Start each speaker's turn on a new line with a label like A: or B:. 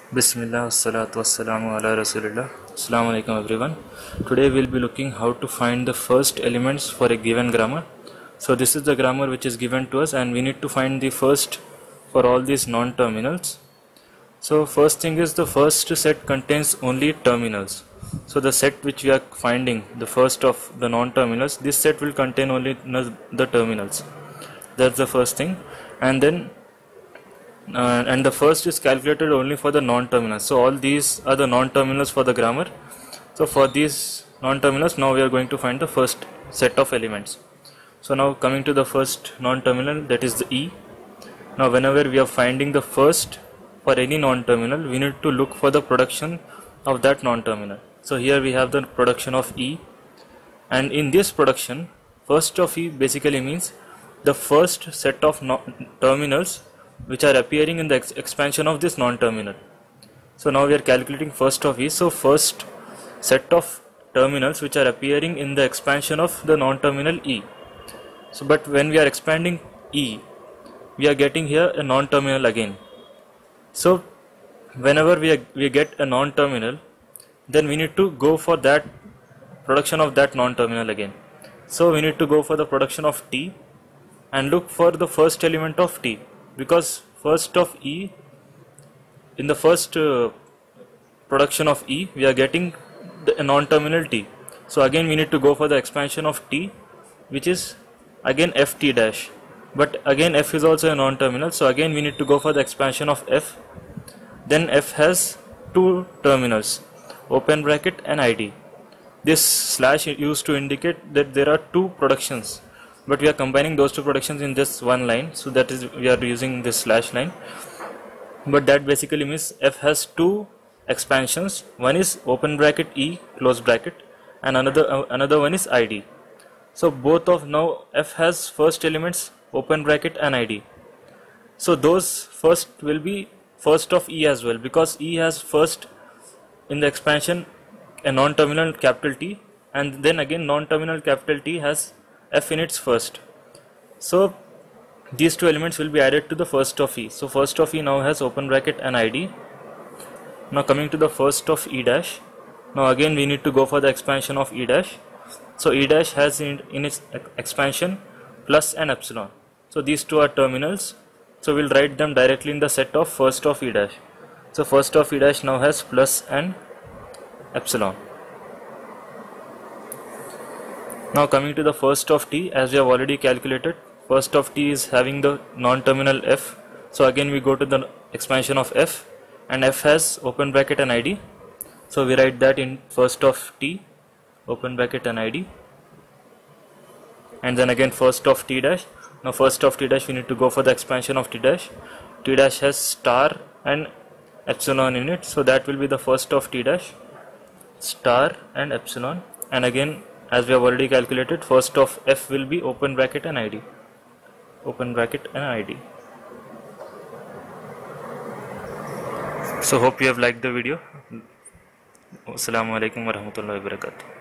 A: Bismillah, wassalatu wassalamu ala rasulillah. Assalamu alaikum everyone. Today we'll be looking how to find the first elements for a given grammar. So this is the grammar which is given to us and we need to find the first for all these non-terminals. So first thing is the first set contains only terminals. So the set which we are finding, the first of the non-terminals, this set will contain only the terminals. That's the first thing. And then and the first is calculated only for the non-terminals. So all these are the non-terminals for the grammar. So for these non-terminals, now we are going to find the first set of elements. So now coming to the first non-terminal, that is the E. Now whenever we are finding the first for any non-terminal, we need to look for the production of that non-terminal. So here we have the production of E, and in this production, first of E basically means the first set of terminals which are appearing in the expansion of this non-terminal. So now we are calculating first of E. So first set of terminals which are appearing in the expansion of the non-terminal E. So but when we are expanding E, we are getting here a non-terminal again. So whenever we get a non-terminal, then we need to go for that production of that non-terminal again. So we need to go for the production of T and look for the first element of T, because first of E, in the first production of E, we are getting the non-terminal T. So again we need to go for the expansion of T, which is again Ft dash, but again F is also a non-terminal, so again we need to go for the expansion of F. Then F has two terminals, open bracket and ID. This slash is used to indicate that there are two productions, but we are combining those two productions in this one line, so that is we are using this slash line. But that basically means F has two expansions. One is open bracket E close bracket, and another one is ID. So both of now F has first elements open bracket and ID. So those first will be first of E as well, because E has first in the expansion a non-terminal capital T, and then again non-terminal capital T has F in its first. So these two elements will be added to the first of E. So first of E now has open bracket and ID. Now coming to the first of E dash, now again we need to go for the expansion of E dash. So E dash has in its expansion plus and epsilon. So these two are terminals, so we'll write them directly in the set of first of E dash. So first of E dash now has plus and epsilon. Now coming to the first of T, as we have already calculated, first of T is having the non-terminal F. So again we go to the expansion of F, and F has open bracket and ID. So we write that in first of T, open bracket and ID. And then again first of T dash. Now first of T dash we need to go for the expansion of T dash. T dash has star and epsilon in it, so that will be the first of T dash, star and epsilon. And again, as we have already calculated, first of F will be open bracket and ID, open bracket and ID. So hope you have liked the video. Assalamu alaikum warahmatullahi wabarakatuh.